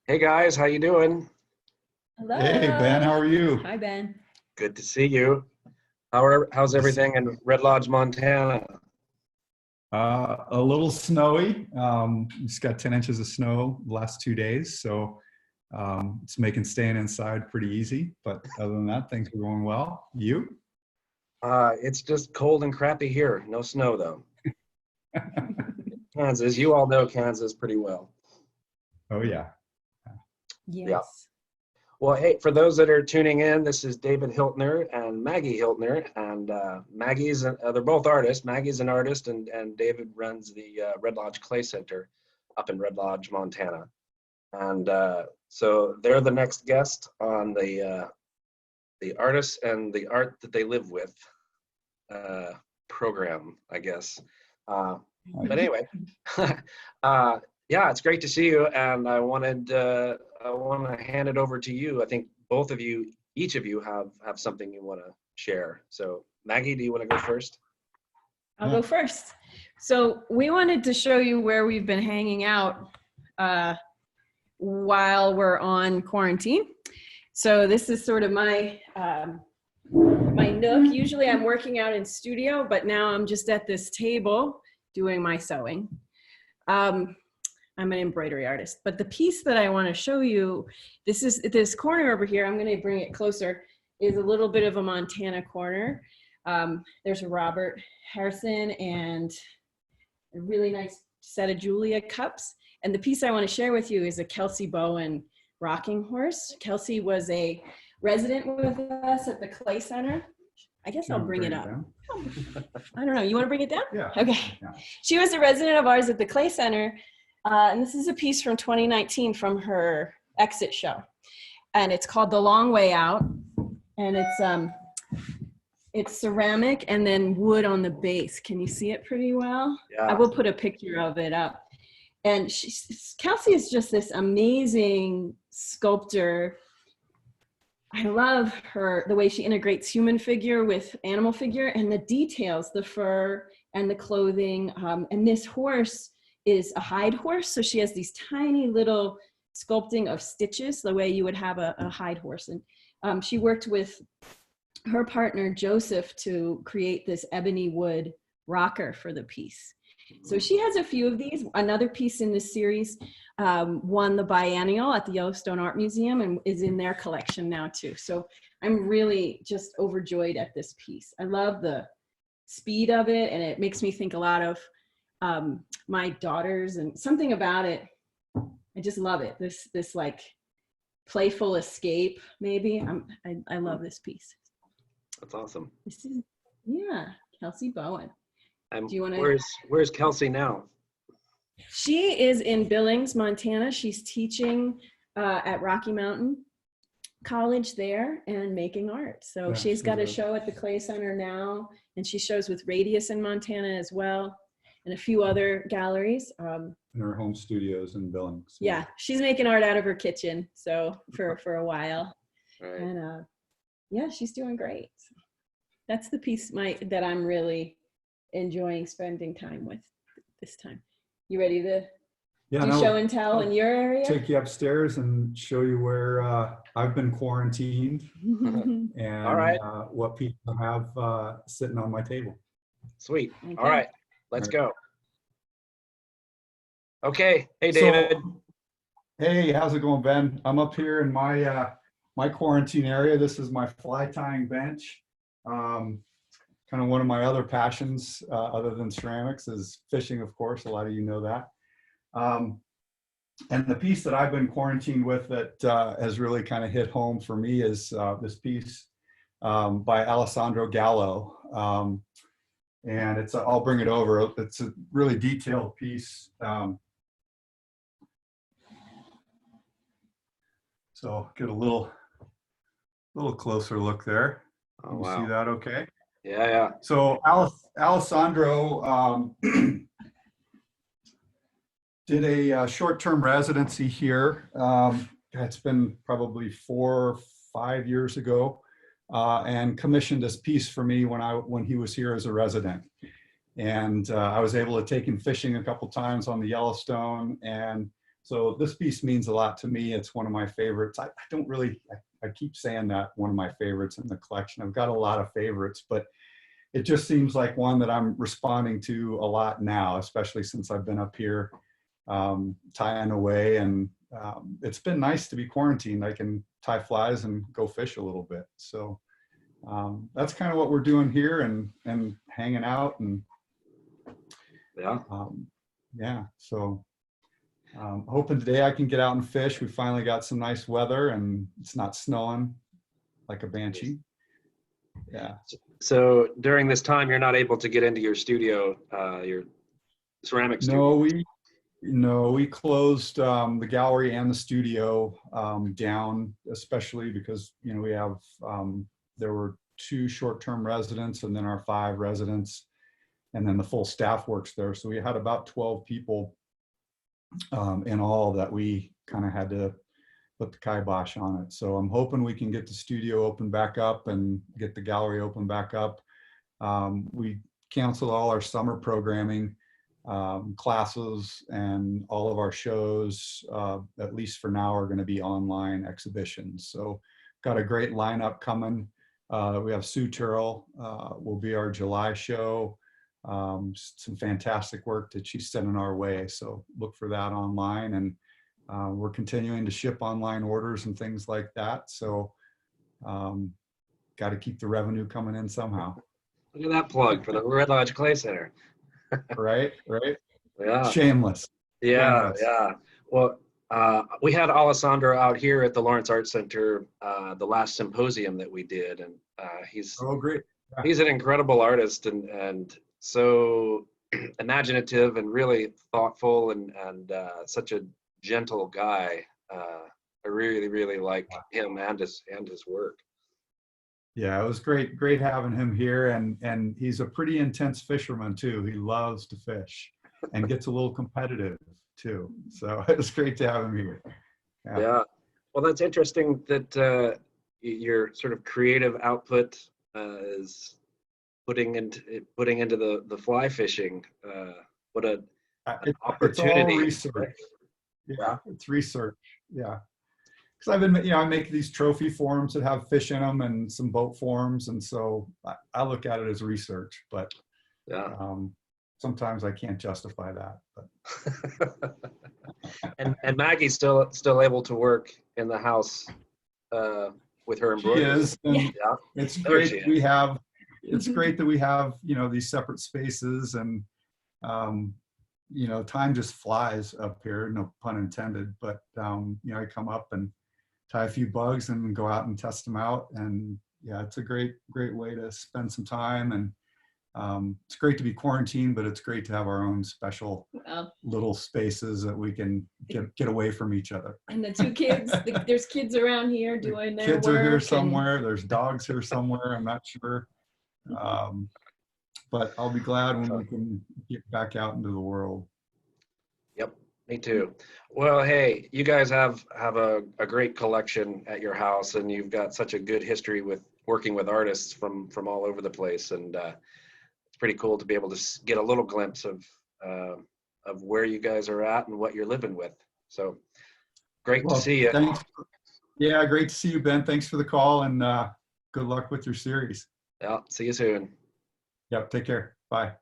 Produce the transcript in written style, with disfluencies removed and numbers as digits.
Hey guys, how you doing? Hey Ben, Hello. how are you? Hi, Ben. Good to see you. How's everything in Red Lodge, Montana? A little snowy. Just got 10 inches of snow the last 2 days, so it's making staying inside pretty easy. But other than that, things are going well. You? It's just cold and crappy here. No snow though. Kansas, you all know Kansas pretty well. Oh yeah. Yeah. Yes. Well, hey, for those that are tuning in, this is David Hiltner and Maggie Hiltner, and they're both artists. Maggie's an artist, and David runs the Red Lodge Clay Center up in Red Lodge, Montana. And so they're the next guest on the artists and the art that they live with program, I guess. But anyway, yeah, it's great to see you, and I want to hand it over to you. I think both of you, each of you, have something you want to share. So, Maggie, do you want to go first? I'll go first. So we wanted to show you where we've been hanging out while we're on quarantine. So this is sort of my my nook. Usually I'm working out in studio, but now I'm just at this table doing my sewing. I'm an embroidery artist, but the piece that I want to show you, this corner over here, I'm going to bring it closer, is a little bit of a Montana corner. There's a Robert Harrison and a really nice set of Julia cups. And the piece I want to share with you is a Kelsey Bowen rocking horse. Kelsey was a resident with us at the Clay Center. I guess I'll bring it up. I don't know. You want to bring it down? Yeah. Okay. Yeah. She was a resident of ours at the Clay Center. And this is a piece from 2019 from her exit show. And it's called The Long Way Out. And it's ceramic and then wood on the base. Can you see it pretty well? Yeah. I will put a picture of it up. And Kelsey is just this amazing sculptor. I love the way she integrates human figure with animal figure and the details, the fur and the clothing. And this horse is a hide horse. So she has these tiny little sculpting of stitches, the way you would have a hide horse. And she worked with her partner, Joseph, to create this ebony wood rocker for the piece. So she has a few of these. Another piece in this series won the biennial at the Yellowstone Art Museum and is in their collection now too. So I'm really just overjoyed at this piece. I love the speed of it, and it makes me think a lot of my daughters and something about it. I just love it. This like playful escape, maybe. I love this piece. That's awesome. This is, yeah, Kelsey Bowen. And Do you want to? Where's Kelsey now? She is in Billings, Montana. She's teaching at Rocky Mountain College there and making art. So Yeah, she's got a does. show at the Clay Center now, and she shows with Radius in Montana as well, and a few other galleries. In her home studios in Billings. Yeah, she's making art out of her kitchen. So for a while, Right. and yeah, she's doing great. That's the piece that I'm really enjoying spending time with this time. You ready to do show and tell in your area? Take you upstairs and show you where I've been quarantined and All right. what people have sitting on my table. Sweet. Okay. All right, let's go. Okay. Hey, David. So, hey, how's it going, Ben? I'm up here in my my quarantine area. This is my fly tying bench. Kind of one of my other passions, other than ceramics, is fishing. Of course, a lot of you know that. And the piece that I've been quarantined with that has really kind of hit home for me is this piece by Alessandro Gallo. And I'll bring it over. It's a really detailed piece. So get a little closer look there. Oh, You wow. see that okay? Yeah. So Alessandro did a short-term residency here. It's been probably 4 or 5 years ago, and commissioned this piece for me when he was here as a resident. And I was able to take him fishing a couple times on the Yellowstone, and So this piece means a lot to me. It's one of my favorites. I don't really, I keep saying that one of my favorites in the collection. I've got a lot of favorites, but it just seems like one that I'm responding to a lot now, especially since I've been up here tying away. And it's been nice to be quarantined. I can tie flies and go fish a little bit. So that's kind of what we're doing here, and hanging out, and Yeah. yeah. So hoping today I can get out and fish. We finally got some nice weather and it's not snowing like a banshee. Yeah. So during this time, you're not able to get into your studio, your ceramic studio. No, we closed the gallery and the studio down, especially because, you know, we have, there were 2 short-term residents and then our 5 residents, and then the full staff works there. So we had about 12 people in all that we kind of had to put the kibosh on it. So I'm hoping we can get the studio open back up and get the gallery open back up. We canceled all our summer programming, classes, and all of our shows, at least for now, are going to be online exhibitions. So got a great lineup coming. We have Sue Turrell will be our July show. Some fantastic work that she's sending our way. So look for that online, and we're continuing to ship online orders and things like that. So got to keep the revenue coming in somehow. Look at that plug for the Red Lodge Clay Center. Right. Yeah. Shameless. Yeah. Shameless. Yeah. Well, we had Alessandro out here at the Lawrence Art Center the last symposium that we did, and he's Oh, great. Yeah. he's an incredible artist, and so imaginative and really thoughtful, and such a gentle guy. I really like him and his work. Yeah, it was great having him here, and he's a pretty intense fisherman too. He loves to fish and gets a little competitive too. So it was great to have him here. Yeah. Well, that's interesting that your sort of creative output is putting into the fly fishing. What an opportunity! It's all research. Yeah, it's research. Yeah, because I've been, you know, I make these trophy forms that have fish in them and some boat forms, and so I look at it as research. But yeah, sometimes I can't justify that. But and Maggie's still able to work in the house with her she embroidery. is, and Yeah, it's there great she that we is. have. It's great that we have, you know, these separate spaces, and you know, time just flies up here, no pun intended. But you know, I come up and tie a few bugs and go out and test them out, and yeah, it's a great way to spend some time. And it's great to be quarantined, but it's great to have our own special little spaces that we can get away from each other. And the 2 kids, there's kids around here doing their work. Kids are here somewhere. There's dogs here somewhere. I'm not sure. But I'll be glad when we can get back out into the world. Yep, me too. Well, hey, you guys have a great collection at your house, and you've got such a good history with working with artists from all over the place, and it's pretty cool to be able to get a little glimpse of where you guys are at and what you're living with. So great to see you. Thanks. Yeah, great to see you, Ben. Thanks for the call, and good luck with your series. Yeah, see you soon. Yep, take care. Bye.